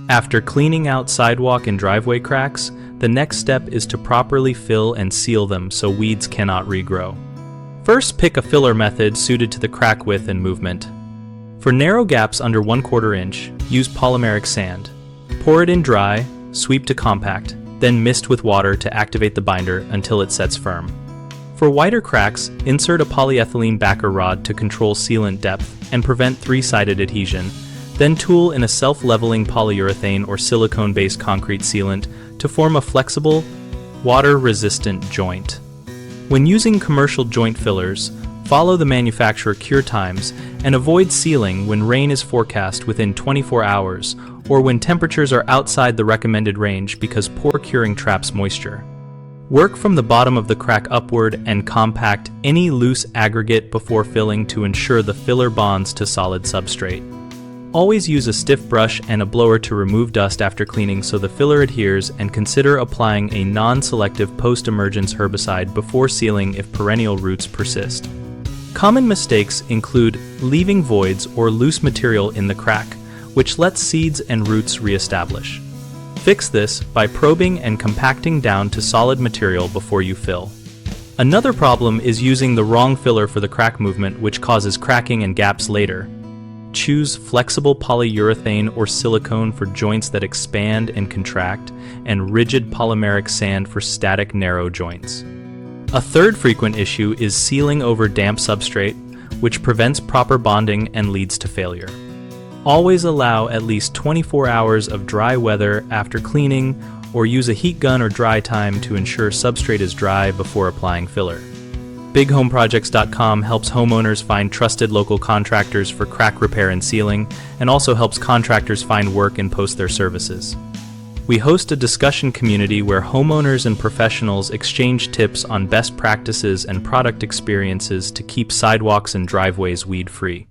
After cleaning out sidewalk and driveway cracks, the next step is to properly fill and seal them so weeds cannot regrow. First, pick a filler method suited to the crack width and movement. For narrow gaps under 1/4 inch, use polymeric sand. Pour it in dry, sweep to compact, then mist with water to activate the binder until it sets firm. For wider cracks, insert a polyethylene backer rod to control sealant depth and prevent three-sided adhesion, then tool in a self-leveling polyurethane or silicone-based concrete sealant to form a flexible, water-resistant joint. When using commercial joint fillers, follow the manufacturer cure times and avoid sealing when rain is forecast within 24 hours or when temperatures are outside the recommended range because poor curing traps moisture. Work from the bottom of the crack upward and compact any loose aggregate before filling to ensure the filler bonds to solid substrate. Always use a stiff brush and a blower to remove dust after cleaning so the filler adheres, and consider applying a non-selective post-emergence herbicide before sealing if perennial roots persist. Common mistakes include leaving voids or loose material in the crack, which lets seeds and roots reestablish. Fix this by probing and compacting down to solid material before you fill. Another problem is using the wrong filler for the crack movement, which causes cracking and gaps later. Choose flexible polyurethane or silicone for joints that expand and contract, and rigid polymeric sand for static, narrow joints. A third frequent issue is sealing over damp substrate, which prevents proper bonding and leads to failure. Always allow at least 24 hours of dry weather after cleaning, or use a heat gun or dry time to ensure substrate is dry before applying filler. BigHomeProjects.com helps homeowners find trusted local contractors for crack repair and sealing, and also helps contractors find work and post their services. We host a discussion community where homeowners and professionals exchange tips on best practices and product experiences to keep sidewalks and driveways weed-free.